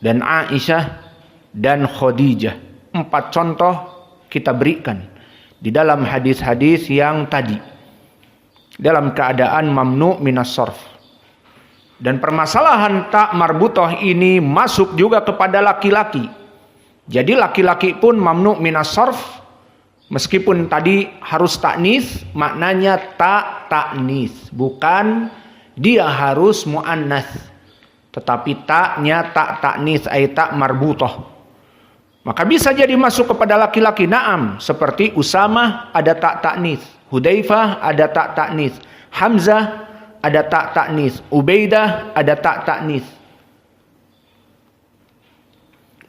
dan Aisyah dan Khadijah. 4 contoh kita berikan di dalam hadis-hadis yang tadi dalam keadaan mamnu minas sarf. Dan permasalahan tak marbutah ini masuk juga kepada laki-laki. Jadi laki-laki pun mamnu minas sarf, meskipun tadi harus taknis, maknanya tak taknis, bukan dia harus muannas, tetapi taknya tak taknis, ay tak marbutah. Maka bisa jadi masuk kepada laki-laki, na'am, seperti Usamah ada tak taknis, Hudzaifah ada tak taknis, Hamzah ada tak taknis, Ubaidah ada tak taknis.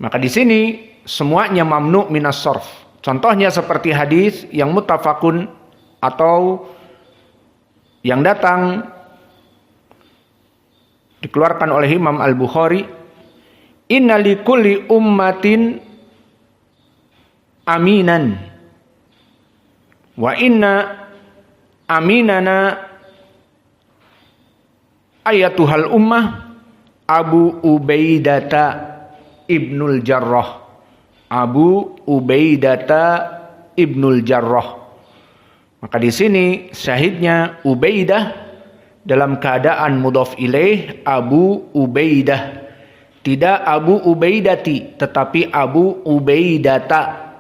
Maka di sini semuanya mamnu minas sarf. Contohnya seperti hadis yang muttafaqun atau yang datang dikeluarkan oleh Imam Al-Bukhari, inna likulli ummatin aminan wa inna aminana ayatuhal ummah Abu Ubaidata ibnul Jarrah. Abu Ubaidata ibnul Jarrah. Maka di sini syahidnya Ubaidah dalam keadaan mudhaf ilaih Abu Ubaidah. Tidak Abu Ubaidati, tetapi Abu Ubaidata.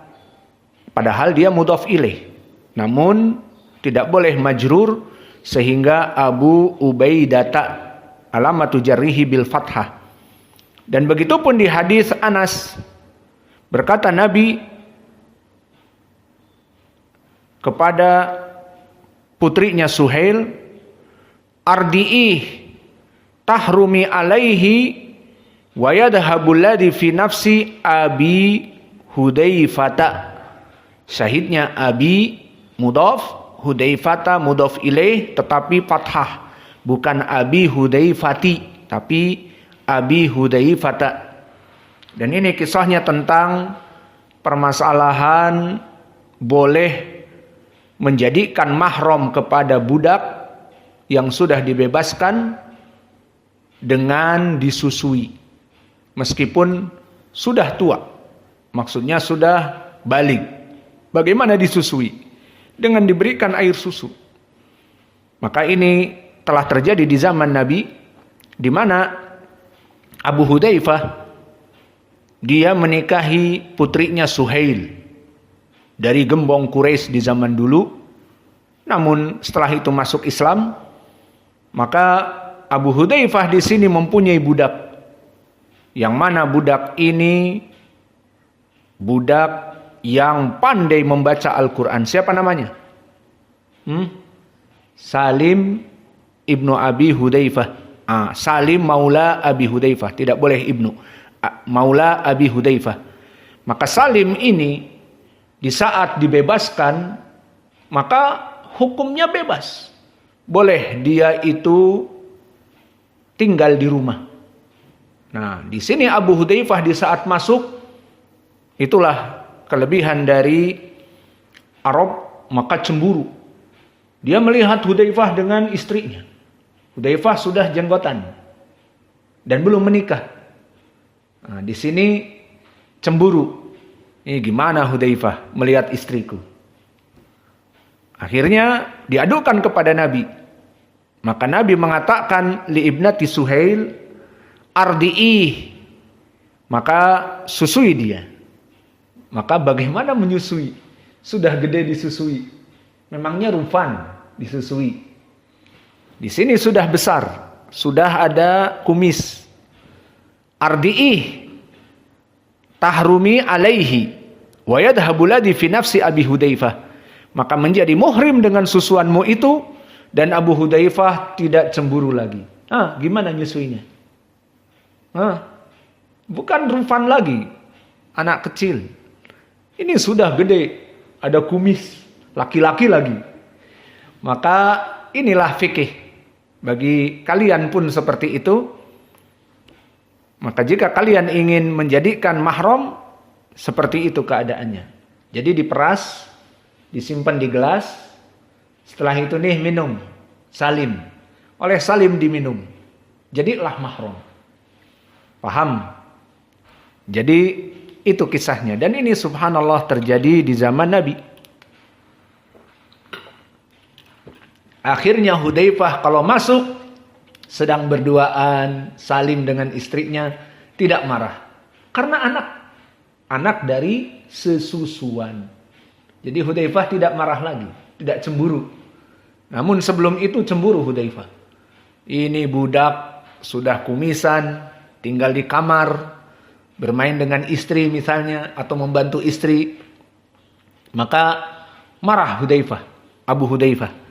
Padahal dia mudhaf ilaih. Namun tidak boleh majrur sehingga Abu Ubaidata alamatu jarrihi bil fathah. Dan begitu pun di hadis Anas, berkata Nabi kepada putrinya Suhail, ardi'ih tahrumi alaihi wa yadhabul ladhi fi nafsi abi Hudzaifata. Syahidnya abi mudhaf, Hudzaifata mudhaf ilaih tetapi fathah, bukan abi Hudzaifati tapi abi Hudzaifata. Dan ini kisahnya tentang permasalahan boleh menjadikan mahram kepada budak yang sudah dibebaskan dengan disusui meskipun sudah tua, maksudnya sudah balik. Bagaimana disusui? Dengan diberikan air susu. Maka ini telah terjadi di zaman Nabi, di mana Abu Hudzaifah dia menikahi putrinya Suhail dari gembong Quraisy di zaman dulu. Namun setelah itu masuk Islam, maka Abu Hudzaifah di sini mempunyai budak, yang mana budak ini budak yang pandai membaca Al-Quran. Siapa namanya? Salim ibnu Abi Hudzaifah. Salim maula Abi Hudzaifah, tidak boleh ibnu. Maula Abi Hudzaifah. Maka Salim ini di saat dibebaskan, maka hukumnya bebas. Boleh dia itu tinggal di rumah. Nah, di sini Abu Hudzaifah di saat masuk, itulah kelebihan dari Arab, maka cemburu. Dia melihat Hudzaifah dengan istrinya. Hudzaifah sudah jenggotan dan belum menikah. Nah, di sini cemburu. Ini gimana Hudzaifah melihat istriku? Akhirnya diadukan kepada Nabi. Maka Nabi mengatakan li ibnati Suhail ardi'ih. Maka susui dia. Maka bagaimana menyusui? Sudah gede disusui. Memangnya Rufan disusui. Di sini sudah besar, sudah ada kumis. Ardi'ih tahrumi alaihi wa yadhhabu ladhi fi nafsi Abi Hudzaifah. Maka menjadi muhrim dengan susuanmu itu, dan Abu Hudzaifah tidak cemburu lagi. Gimana nyusuinya? Bukan Rufan lagi, anak kecil. Ini sudah gede, ada kumis, laki-laki lagi. Maka inilah fikih. Bagi kalian pun seperti itu. Maka jika kalian ingin menjadikan mahram, seperti itu keadaannya. Jadi diperas, disimpan di gelas. Setelah itu nih minum. Salim. Oleh Salim diminum. Jadilah mahram. Paham? Jadi itu kisahnya. Dan ini subhanallah terjadi di zaman Nabi. Akhirnya Hudzaifah kalau masuk sedang berduaan Salim dengan istrinya tidak marah. Karena anak dari sesusuan. Jadi Hudzaifah tidak marah lagi, tidak cemburu. Namun sebelum itu cemburu Hudzaifah. Ini budak sudah kumisan, tinggal di kamar, bermain dengan istri misalnya atau membantu istri. Maka marah Hudzaifah, Abu Hudzaifah.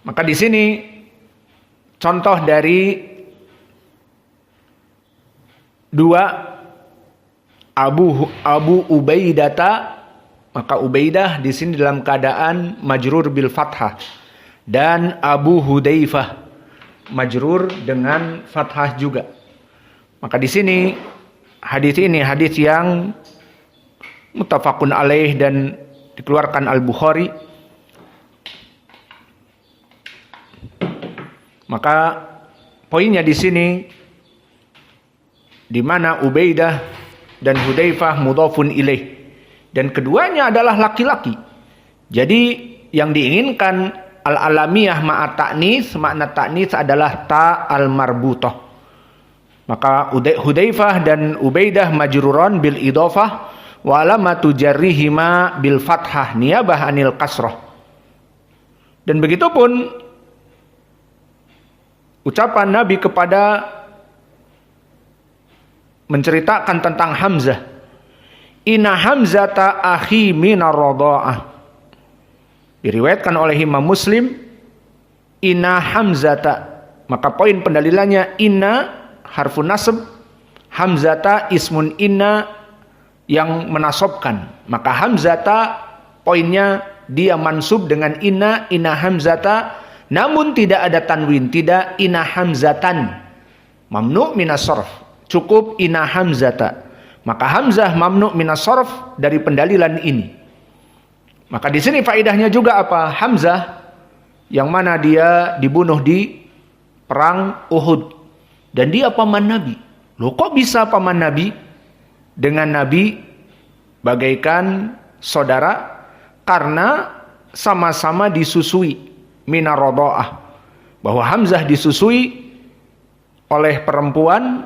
Maka di sini contoh dari dua Abu Ubaidata, maka Ubaidah di sini dalam keadaan majrur bil fathah, dan Abu Hudzaifah majrur dengan fathah juga. Maka di sini hadis ini hadis yang muttafaqun alaih dan dikeluarkan Al-Bukhari. Maka poinnya di sini di mana Ubaidah dan Hudzaifah mudhafun ilaih, dan keduanya adalah laki-laki. Jadi yang diinginkan al-alamiyah ma'at ta'nis, makna ta'nis adalah ta al-marbutah. Maka Hudzaifah dan Ubaidah majruran bil idhafah wa alamatu jarrihima bil fathah niyabah anil kasrah. Dan begitu pun ucapan Nabi kepada menceritakan tentang Hamzah. Inna Hamzata akhi minar radha'ah. Diriwayatkan oleh Imam Muslim, inna Hamzata. Maka poin pendalilannya inna harfun nasab, Hamzata ismun inna yang menasobkan. Maka Hamzata poinnya dia mansub dengan inna Hamzata. Namun tidak ada tanwin, tidak inna hamzatan. Mamnu' minas sarf. Cukup inna hamzata. Maka hamzah mamnu' minas sarf dari pendalilan ini. Maka di sini faedahnya juga apa? Hamzah yang mana dia dibunuh di perang Uhud dan dia paman Nabi. Loh, kok bisa paman Nabi dengan Nabi bagaikan saudara? Karena sama-sama disusui. Minar radha'ah, bahwa Hamzah disusui oleh perempuan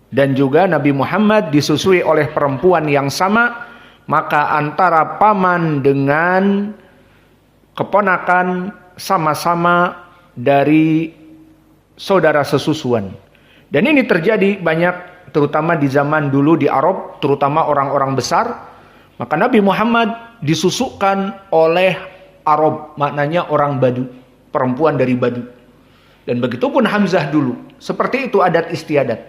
dan juga Nabi Muhammad disusui oleh perempuan yang sama, maka antara paman dengan keponakan sama-sama dari saudara sesusuan. Dan ini terjadi banyak terutama di zaman dulu di Arab, terutama orang-orang besar. Maka Nabi Muhammad disusukkan oleh Arab, maknanya orang Badu, perempuan dari Badu. Dan begitupun Hamzah dulu. Seperti itu adat istiadat.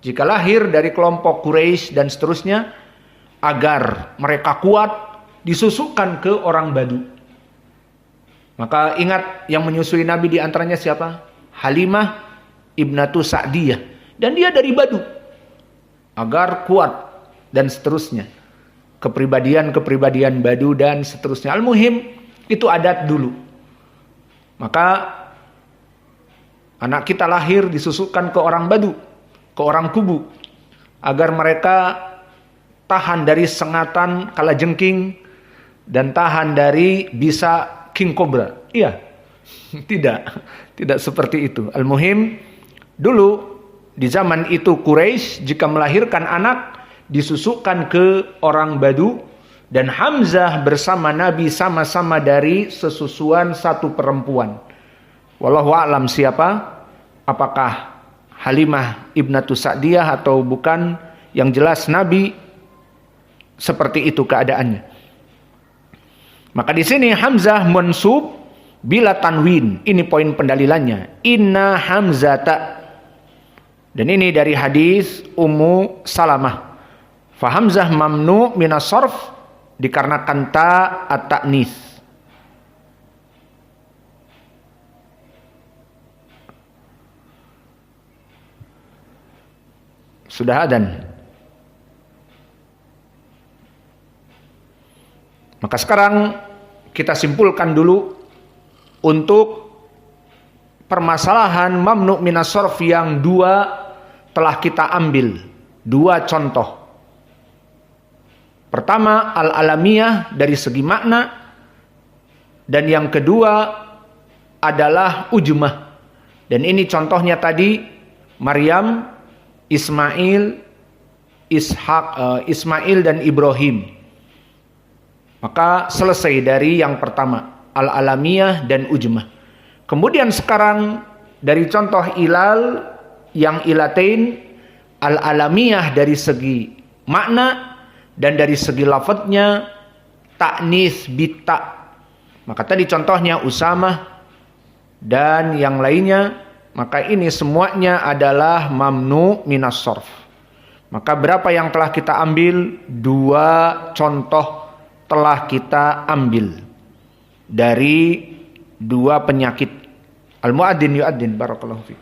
Jika lahir dari kelompok Quraisy dan seterusnya, agar mereka kuat, disusukkan ke orang Badu. Maka ingat yang menyusui Nabi di antaranya siapa? Halimah ibnatu Sa'diyah. Dan dia dari Badu. Agar kuat dan seterusnya. Kepribadian Badu dan seterusnya. Al-muhim itu adat dulu. Maka anak kita lahir disusukkan ke orang Badu, ke orang Kubu, agar mereka tahan dari sengatan kalajengking dan tahan dari bisa king cobra. Iya. Tidak seperti itu. Al-muhim dulu di zaman itu Quraisy jika melahirkan anak disusukkan ke orang Badu, dan Hamzah bersama Nabi sama-sama dari sesusuan satu perempuan. Wallahu a'lam siapa? Apakah Halimah ibnatu Sa'diyah atau bukan? Yang jelas Nabi seperti itu keadaannya. Maka di sini Hamzah mansub bila tanwin. Ini poin pendalilannya. Inna Hamzata. Dan ini dari hadis Ummu Salamah. Fa Hamzah mamnu minas sarf dikarenakan ta at-ta'nis. Sudah adzan. Maka sekarang kita simpulkan dulu untuk permasalahan mamnu minas sarf yang dua telah kita ambil. Dua contoh. Pertama al-alamiyah dari segi makna, dan yang kedua adalah ujmah. Dan ini contohnya tadi Maryam, Ismail, Ismail dan Ibrahim. Maka selesai dari yang pertama al-alamiyah dan ujmah. Kemudian sekarang dari contoh ilal yang ilatain, al-alamiyah dari segi makna dan dari segi lafadznya ta'nis bita. Maka tadi contohnya Usamah dan yang lainnya. Maka ini semuanya adalah mamnu minas sarf. Maka berapa yang telah kita ambil? Dua contoh telah kita ambil dari dua penyakit. Al-mu'adzin yu'adzin barakallahu fiik.